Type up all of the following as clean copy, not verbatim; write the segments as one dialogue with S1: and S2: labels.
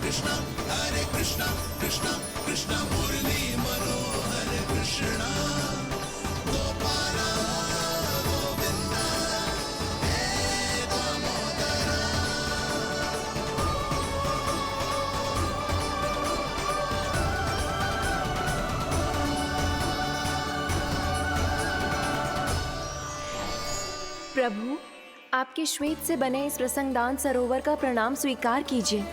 S1: कृष्णा हरे कृष्णा कृष्णा कृष्णा मुरली मनोहर कृष्णा गोपाला गोविंदा हे दामोदरा।
S2: प्रभु, आपके श्वेत से बने इस प्रसंगदान सरोवर का प्रणाम स्वीकार कीजिए।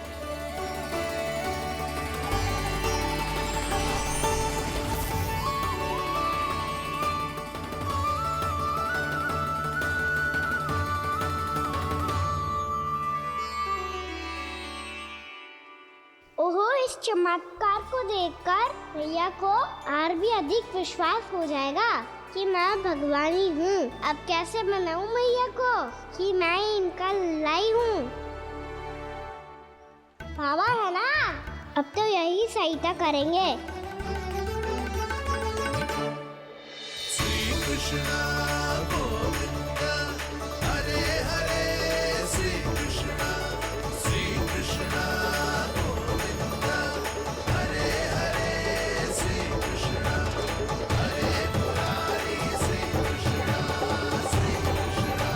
S3: ओहो, इस चमत्कार को देखकर भैया को और भी अधिक विश्वास हो जाएगा कि मैं भगवानी हूँ। अब कैसे मनाऊं मैया को कि मैं इनका लाई हूँ। बाबा है ना, अब तो यही सहायता करेंगे।
S1: श्री कृष्णा गोविंदा हरे हरे श्री कृष्णा गोविंदा हरे हरे श्री कृष्णा हरे मुरारी श्री कृष्णा श्री कृष्णा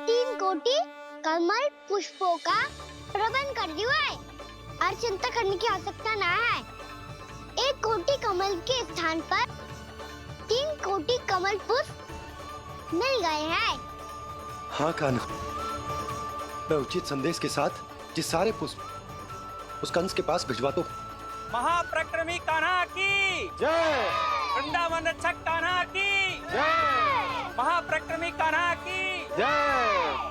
S3: तीन कोटि कमल पुष्पों का प्रबंध कर दिया है और चिंता करने की आवश्यकता ना है। एक कोटि कमल के स्थान पर 3 कोटि कमल पुष्प मिल गए हैं।
S4: हाँ कान्हा, मैं उचित संदेश के साथ ये सारे पुष्प उस कंस के पास भिजवा दो।
S5: महाप्रक्रमी कान्हा की
S4: जय।
S5: वृंदावन रक्षक कान्हा की
S4: जय।
S5: महाप्रक्रमी कान्हा की
S4: जय।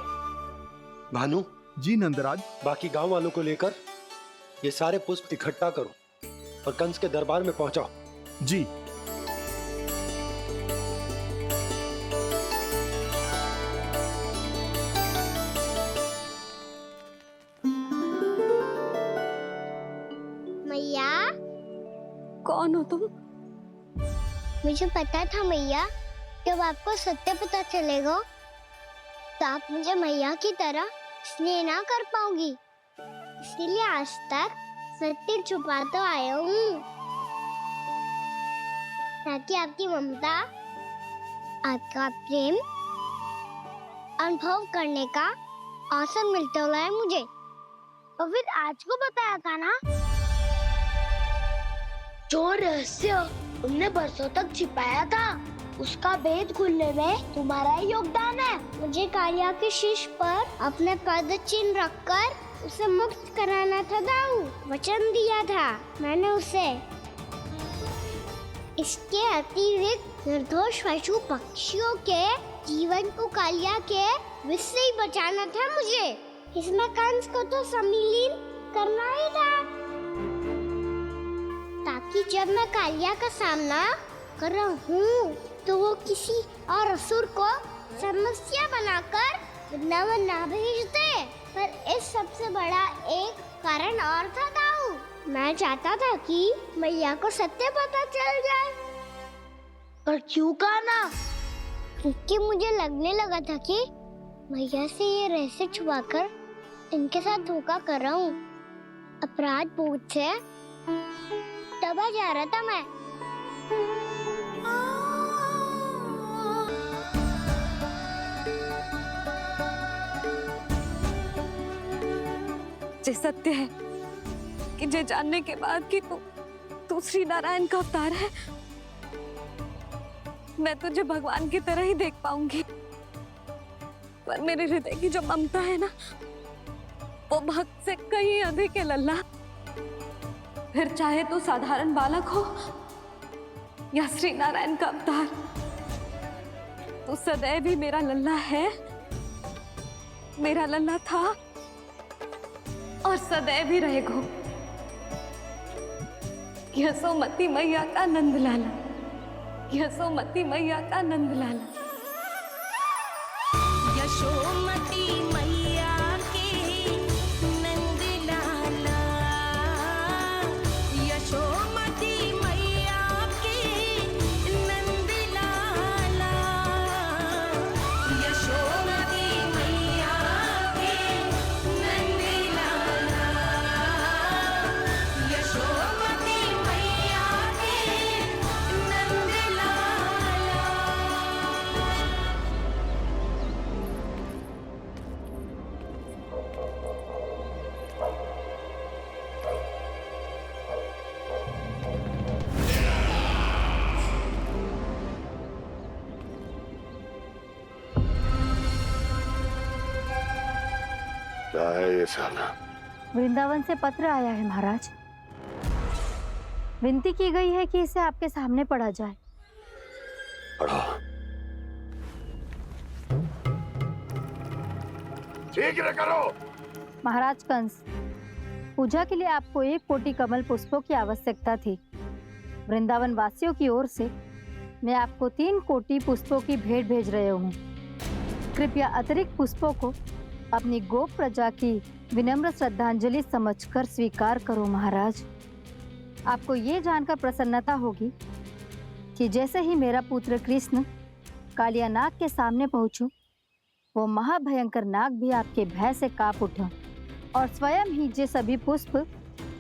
S4: भानु
S6: जी नंदराज।
S4: बाकी गांव वालों को लेकर ये सारे पुष्प इकट्ठा करो और कंस के दरबार में पहुंचाओ।
S6: जी।
S3: मैया,
S2: कौन हो तुम?
S3: मुझे पता था मैया, जब आपको सत्य पता चलेगा तो आप मुझे मैया की तरह स्नेह ना कर पाओगी। इसीलिए आज तक सत्य छुपाते आया हूँ, ताकि आपकी ममता, आपका प्रेम अनुभव करने का अवसर मिलता है मुझे। और फिर आज को बताया था ना, जो रहस्य तुमने बरसों तक छिपाया था, उसका भेद खुलने में तुम्हारा ही योगदान है। मुझे कालिया के शीश पर अपने पद चिन्ह रखकर उसे मुक्त कराना था दाऊ। वचन दिया था मैंने उसे। इसके अतिरिक्त निर्दोष पशु पक्षियों के जीवन को कालिया के विष से ही बचाना था मुझे। इसमें कंस को तो सम्मिलित करना ही था, ताकि जब मैं कालिया का सामना कर रहा हूँ तो वो किसी और असुर को समस्या बनाकर वृंदावन ना भेज दे। पर इस सबसे बड़ा एक कारण और था दाऊ। मैं चाहता था कि मैया को सत्य पता चल जाए। पर क्यों कान्हा? क्योंकि मुझे लगने लगा था कि मैया से ये रहस्य छुपाकर इनके साथ धोखा कर रहा हूँ। अपराध बोध से दबा जा रहा था मैं।
S2: ये सत्य है कि जे जानने के बाद कि तू श्री नारायण का अवतार है, मैं तुझे भगवान की तरह ही देख पाऊंगी। पर मेरे हृदय की जो ममता है ना, वो भक्त से कहीं अधिक है लल्ला। फिर चाहे तू साधारण बालक हो या श्री नारायण का अवतार, तू सदैव ही मेरा लल्ला है, मेरा लल्ला था और सदैव ही रहेगा। यशोमती मैया का नंद लाला, यशोमती मैया का नंद लाला।
S7: यशोमती मैया के नंद लाला, यशोमती मैया के नंद लाला, यशो
S6: रहा है ये साला?
S8: वृंदावन से पत्र आया है महाराज। विनती की गई है कि इसे आपके सामने पढ़ा जाए।
S6: पढ़ो। शीघ्र करो।
S8: महाराज कंस, पूजा के लिए आपको 1 कोटि कमल पुष्पों की आवश्यकता थी। वृंदावन वासियों की ओर से मैं आपको 3 कोटि पुष्पों की भेंट भेज रहे हूँ। कृपया अतिरिक्त पुष्पों को अपनी गोप प्रजा की विनम्र श्रद्धांजलि समझकर स्वीकार करो महाराज। आपको ये जानकर प्रसन्नता होगी कि जैसे ही मेरा पुत्र कृष्ण कालिया नाग के सामने पहुंचो, वो महाभयंकर नाग भी आपके भय से कांप उठा और स्वयं ही ये सभी पुष्प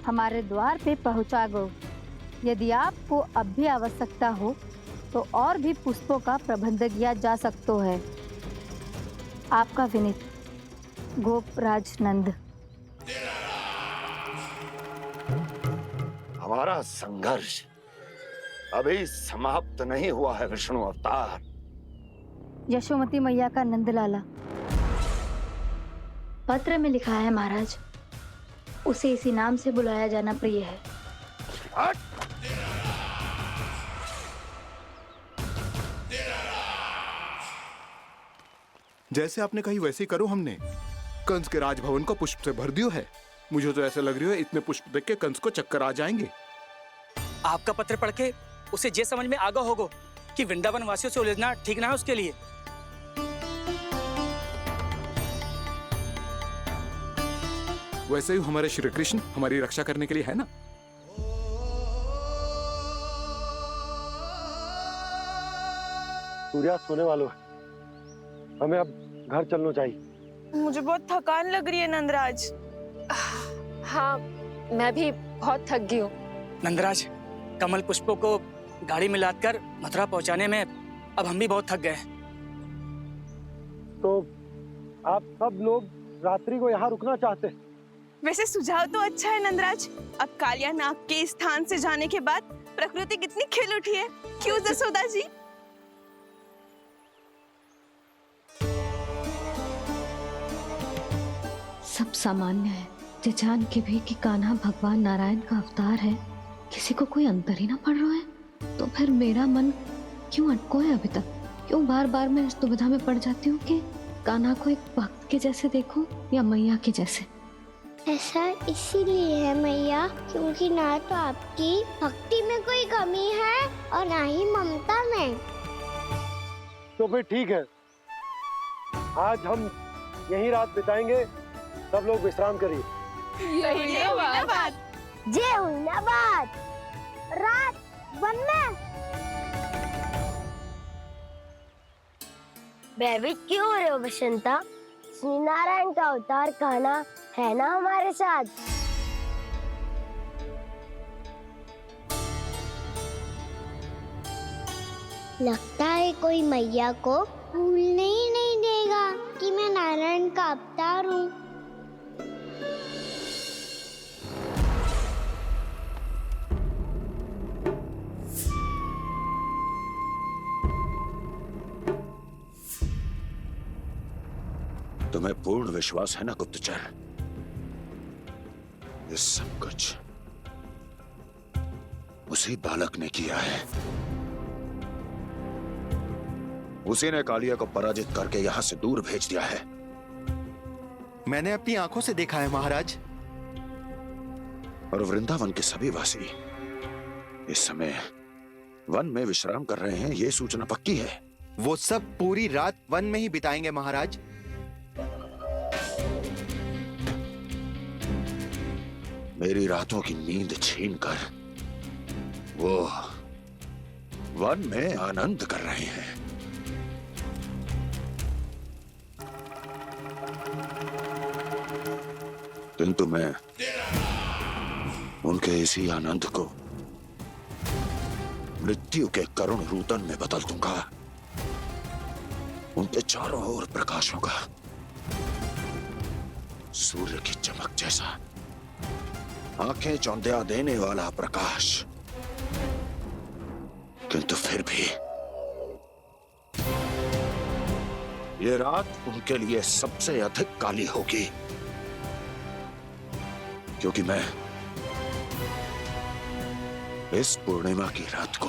S8: हमारे द्वार पे पहुंचा गो। यदि आपको अब भी आवश्यकता हो तो और भी पुष्पों का प्रबंध किया जा सकता है। आपका विनीत गोपराज नंद।
S6: हमारा संघर्ष अभी समाप्त नहीं हुआ है विष्णु अवतार।
S8: यशोमती मैया का नंदलाला। पत्र में लिखा है महाराज, उसे इसी नाम से बुलाया जाना प्रिय है।
S6: हट!
S9: जैसे आपने कही वैसे ही करो। हमने कंस के राजभवन को पुष्प से भर दियो है। मुझे तो ऐसा लग रही है इतने पुष्प देख के कंस को चक्कर आ जाएंगे।
S5: आपका पत्र पढ़ के उसे ये समझ में आगा होगा कि वृंदावन वासियों से उलझना ठीक ना है उसके लिए।
S9: वैसे ही हमारे श्री कृष्ण हमारी रक्षा करने के लिए है ना।
S4: सूर्यास्त होने वाला है, हमें अब घर चलना चाहिए।
S10: मुझे बहुत थकान लग रही है नंदराज।
S2: हाँ, मैं भी बहुत थक गई हूँ।
S5: नंदराज, कमल पुष्पों को गाड़ी में लादकर मथुरा पहुंचाने में अब हम भी बहुत थक गए।
S4: तो आप सब लोग रात्रि को यहाँ रुकना चाहते हैं?
S10: वैसे सुझाव तो अच्छा है नंदराज। अब कालिया नाग के स्थान से जाने के बाद प्रकृति कितनी खिल उठी है, क्यों जसोदा जी?
S2: सब सामान्य है। ये जान के भी कि कान्हा भगवान नारायण का अवतार है, किसी को कोई अंतर ही ना पड़ रहा है, तो फिर मेरा मन क्यों अटको है अभी तक? क्यों बार बार मैं इस दुविधा में पड़ जाती हूँ कि कान्हा को एक भक्त के जैसे देखूं या मैया के जैसे?
S3: ऐसा इसीलिए है मैया क्योंकि ना तो आपकी भक्ति में कोई कमी है और ना ही ममता में।
S4: तो फिर ठीक है, आज हम यहीं रात बिताएंगे। सब लोग विश्राम करिए।
S10: जय हुइनाबाद।
S3: जय हुइनाबाद। रात वन में भयभीत क्यों हो रहे हो बसंता? श्री नारायण का अवतार कान्हा है ना हमारे साथ। लगता है कोई मैया को भूलने ही नहीं देगा कि मैं नारायण का अवतार हूँ।
S6: तुम्हें पूर्ण विश्वास है ना गुप्तचर? ये सब कुछ उसी बालक ने किया है। उसी ने कालिया को पराजित करके यहां से दूर भेज दिया है।
S11: मैंने अपनी आंखों से देखा है महाराज।
S6: और वृंदावन के सभी वासी इस समय वन में विश्राम कर रहे हैं, ये सूचना पक्की है।
S11: वो सब पूरी रात वन में ही बिताएंगे महाराज।
S6: मेरी रातों की नींद छीनकर वो वन में आनंद कर रहे हैं। किंतु मैं उनके इसी आनंद को मृत्यु के करुण रूदन में बदल दूंगा। उनके चारों ओर प्रकाश होगा, सूर्य की चमक जैसा, आंखें चौंधिया देने वाला प्रकाश। किंतु फिर भी ये रात उनके लिए सबसे अधिक काली होगी। क्योंकि मैं इस पूर्णिमा की रात को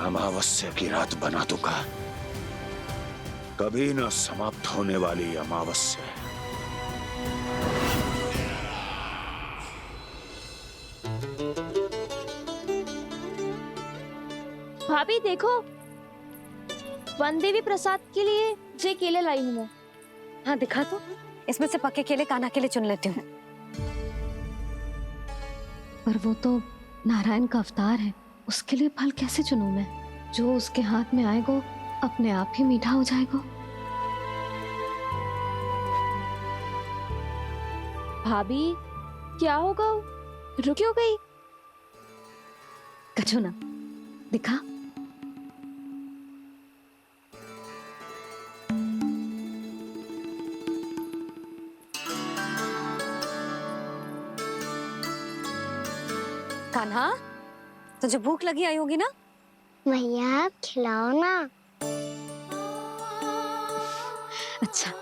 S6: अमावस्या की रात बना दूंगा। कभी न समाप्त होने वाली अमावस्या।
S12: भाभी देखो, वन देवी प्रसाद के लिए ये केले लाई हूँ मैं।
S2: हाँ दिखा तो, इसमें से पके केले कान्हा के लिए चुन लेती हूँ। पर वो तो नारायण का अवतार है, उसके लिए फल कैसे चुनूं मैं? जो उसके हाथ में आएगा अपने आप ही मीठा हो जाएगा।
S12: भाभी क्या होगा, रुक क्यों गई?
S2: कछू ना, दिखा। कान्हा, तुझे भूख लगी आई होगी ना?
S3: भैया खिलाओ ना।
S2: अच्छा।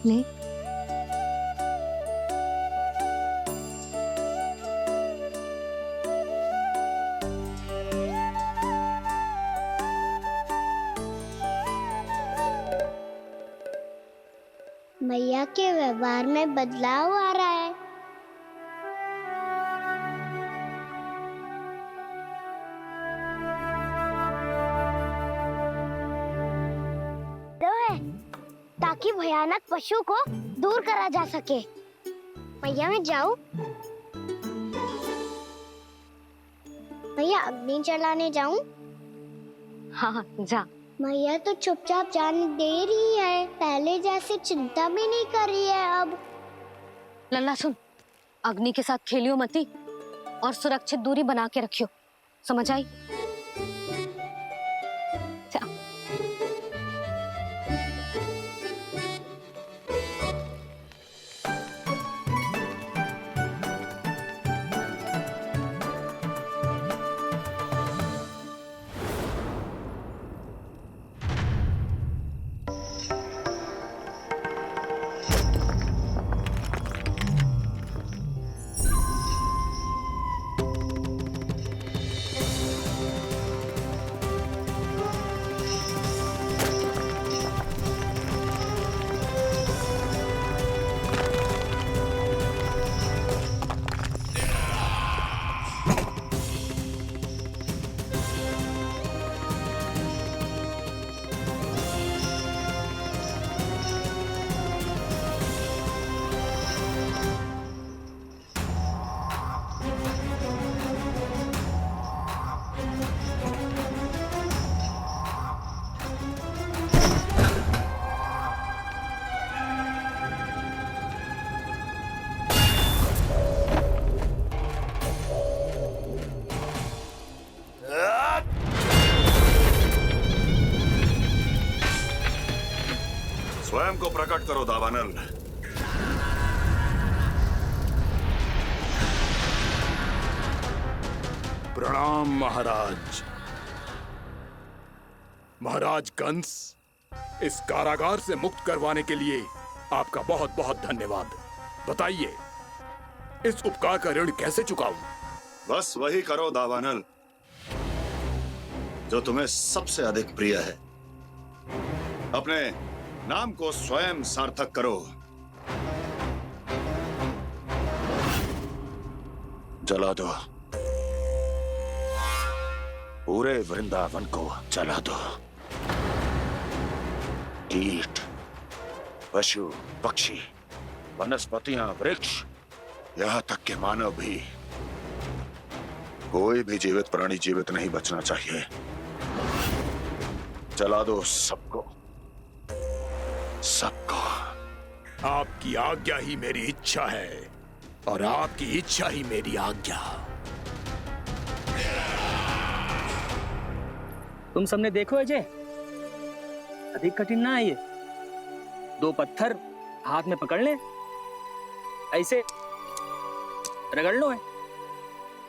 S2: ले।
S3: भैया के व्यवहार में बदलाव आ रहा है। ताकि भयानक पशु को दूर करा जा सके। भैया मैं जाऊं? भैया अग्नि जलाने जाऊं?
S2: हाँ जा।
S3: भैया तो चुपचाप जाने दे रही है, पहले जैसे चिंता भी नहीं कर रही है अब।
S2: लल्ला सुन, अग्नि के साथ खेलियो मती और सुरक्षित दूरी बना के रखियो, समझ आई?
S6: स्वयं को प्रकट करो दावानल।
S9: प्रणाम महाराज। महाराज कंस, इस कारागार से मुक्त करवाने के लिए आपका बहुत बहुत धन्यवाद। बताइए, इस उपकार का ऋण कैसे चुकाऊं?
S6: बस वही करो दावानल जो तुम्हें सबसे अधिक प्रिय है। अपने नाम को स्वयं सार्थक करो। जला दो, पूरे वृंदावन को जला दो। कीट, पशु, पक्षी, वनस्पतियां, वृक्ष, यहां तक के मानव भी, कोई भी जीवित प्राणी जीवित नहीं बचना चाहिए। जला दो सबको, सबको।
S9: आपकी आज्ञा ही मेरी इच्छा है और आपकी इच्छा ही मेरी आज्ञा।
S5: तुम सबने देखो अजय, अधिक कठिन ना है ये। 2 पत्थर हाथ में पकड़ ले, ऐसे रगड़ लो है,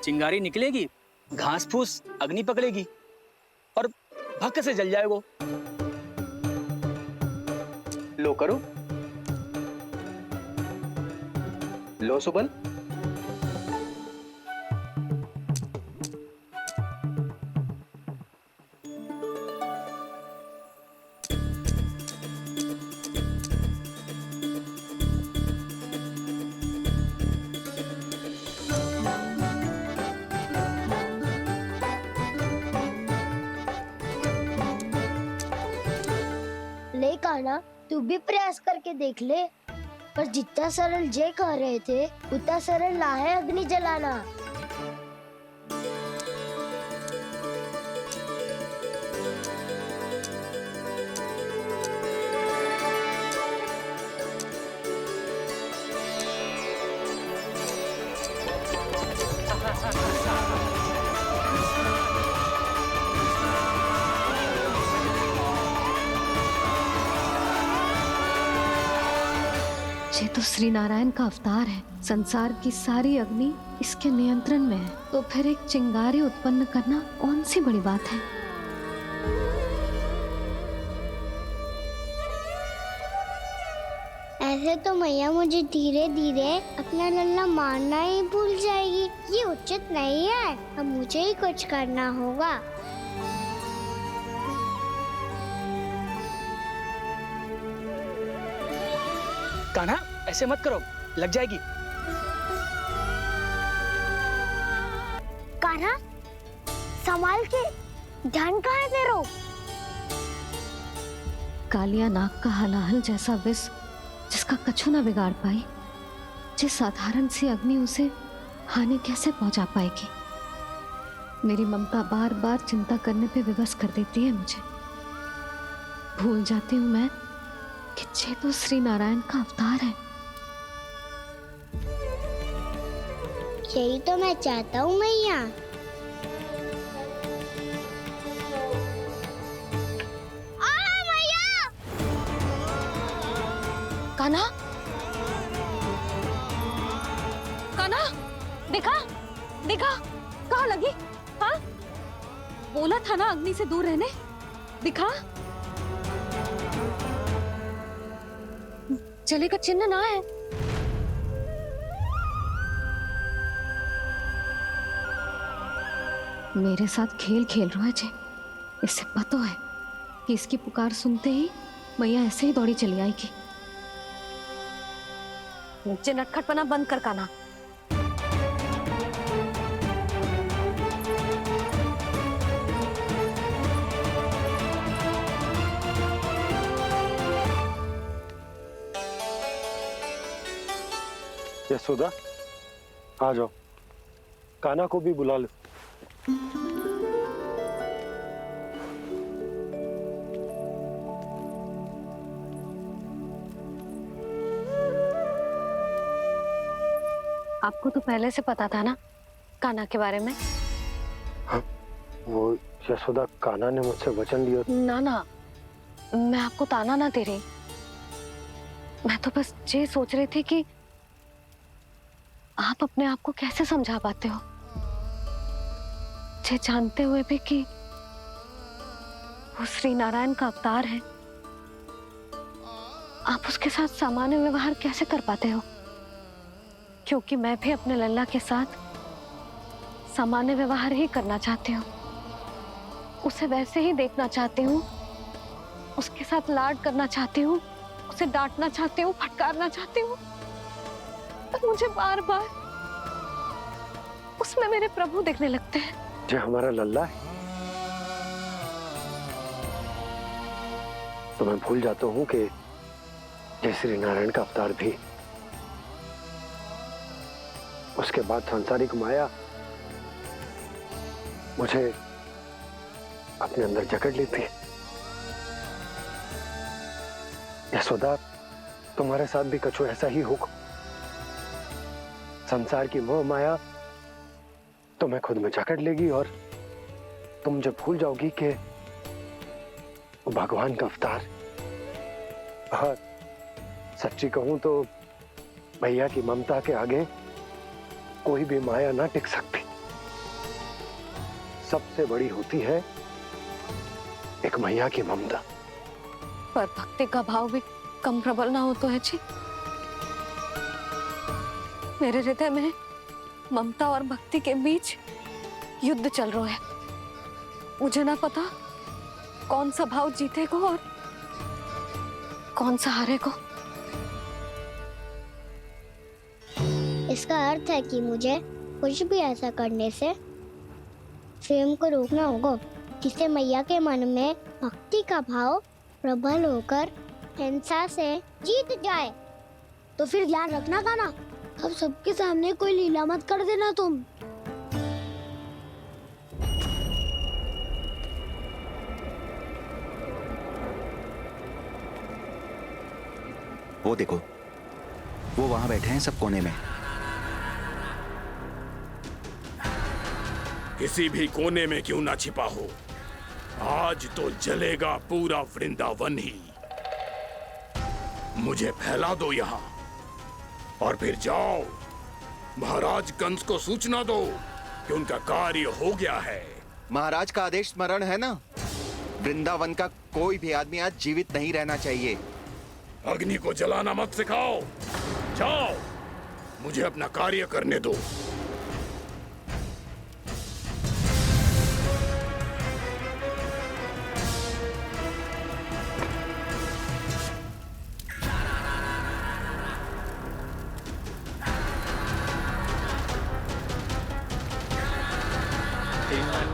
S5: चिंगारी निकलेगी घास फूस अग्नि पकड़ेगी और भक्क से जल जाए वो। लो करो, लो सुबल।
S3: ले कान्हा, तू भी प्रयास करके देख ले। पर जितना सरल जे कह रहे थे उतना सरल ना है अग्नि जलाना।
S2: ये तो श्री नारायण का अवतार है। संसार की सारी अग्नि इसके नियंत्रण में है, तो फिर एक चिंगारी उत्पन्न करना कौन सी बड़ी बात है।
S3: ऐसे तो मैया मुझे धीरे धीरे अपना लल्ला मारना ही भूल जाएगी। ये उचित नहीं है। अब मुझे ही कुछ करना होगा।
S5: कान्हा, ऐसे मत करो, लग जाएगी।
S3: कान्हा, संभाल के, ध्यान कहाँ है तेरो?
S2: कालिया नाग का हलाहल जैसा विष जिसका कछु ना बिगाड़ पाई, जिस साधारण सी अग्नि उसे हानि कैसे पहुंचा पाएगी। मेरी ममता बार बार चिंता करने पे विवश कर देती है मुझे। भूल जाती हूँ मैं कि ये तो श्री नारायण का अवतार है।
S3: यही तो मैं चाहता हूँ मैया।
S2: कान्हा, कान्हा, देखा देखा, कहाँ लगी? हाँ, बोला था ना अग्नि से दूर रहने। दिखा, जले का चिन्ह ना है। मेरे साथ खेल खेल रहा है जे। इससे पता है कि इसकी पुकार सुनते ही मैया ऐसे ही दौड़ी चली आएगी। मुझे नटखटपना बंद कर कान्हा।
S4: यशोदा, आ जाओ, कान्हा को भी बुला लो।
S2: आपको तो पहले से पता था ना कान्हा के बारे में?
S4: हाँ, वो यशोदा, कान्हा ने मुझसे वचन लिया।
S2: ना ना, मैं आपको ताना ना दे रही। मैं तो बस ये सोच रही थी कि आप अपने आप को कैसे समझा पाते हो, ये जानते हुए भी कि वो श्री नारायण का अवतार है। आप उसके साथ सामान्य व्यवहार कैसे कर पाते हो? क्योंकि मैं भी अपने लल्ला के साथ सामान्य व्यवहार ही करना चाहती हूँ। उसे वैसे ही देखना चाहती हूँ, उसके साथ लाड करना चाहती हूँ, उसे डांटना चाहती हूँ, फटकारना चाहती हूँ। पर मुझे बार बार उसमें मेरे प्रभु दिखने लगते हैं।
S4: जो हमारा लल्ला है, तो मैं भूल जाता हूँ कि जय श्री नारायण का अवतार भी। उसके बाद सांसारिक माया मुझे अपने अंदर जकड़ लेती है। यशोदा, तुम्हारे साथ भी कछु ऐसा ही होगा। संसार की मोह माया तुम्हें खुद में जकड़ लेगी और तुम जब भूल जाओगी कि वो भगवान का अवतार। और सच्ची कहूं तो भैया की ममता के आगे कोई भी माया ना टिक सकती। सबसे बड़ी होती है एक मैया की ममता।
S2: पर भक्ति का भाव भी कम प्रबल ना हो तो है जी। मेरे हृदय में ममता और भक्ति के बीच युद्ध चल रहा है। मुझे ना पता कौन सा भाव जीतेगा और कौन सा हारेगा।
S3: इसका अर्थ है कि मुझे कुछ भी ऐसा करने से स्वयं को रोकना होगा जिससे मैया के मन में भक्ति का भाव प्रबल होकर हिंसा से जीत जाए। तो फिर ध्यान रखना कान्हा, अब सबके सामने कोई लीला मत कर देना तुम।
S11: वो देखो, वो वहां बैठे हैं सब कोने में।
S9: किसी भी कोने में क्यों ना छिपा हो, आज तो जलेगा पूरा वृंदावन ही। मुझे फैला दो यहाँ और फिर जाओ महाराज कंस को सूचना दो कि उनका कार्य हो गया है।
S11: महाराज का आदेश स्मरण है ना, वृंदावन का कोई भी आदमी आज जीवित नहीं रहना चाहिए।
S9: अग्नि को जलाना मत सिखाओ, जाओ मुझे अपना कार्य करने दो।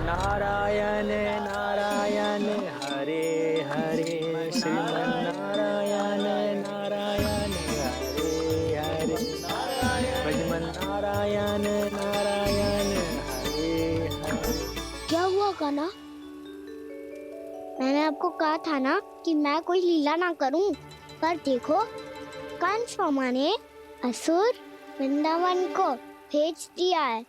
S5: नारायण नारायण हरे हरे, श्रीमन्नारायण नारायण हरे हरे, भजमन नारायण नारायण हरे हरे।
S3: क्या हुआ कान्हा? मैंने आपको कहा था ना कि मैं कोई लीला ना करूं, पर देखो कंस मामा ने असुर वृंदावन को भेज दिया है।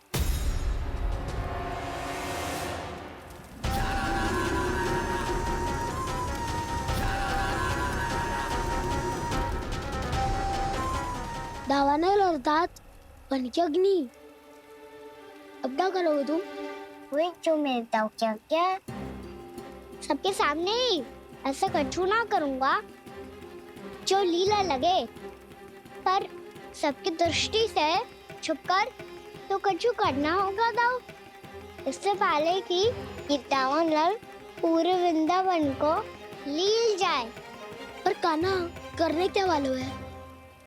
S3: दावानल अर्थात बन की अग्नि। अब क्या करोगे तुम? वही जो मैं बताऊं क्या क्या? सबके सामने ही ऐसा कछु ना करूंगा जो लीला लगे, पर सबकी दृष्टि से छुपकर तो कछु करना होगा दाऊ। इससे पहले कि ये दावानल पूरे वृंदावन को लील जाए। पर कान्हा करने क्या वाला है?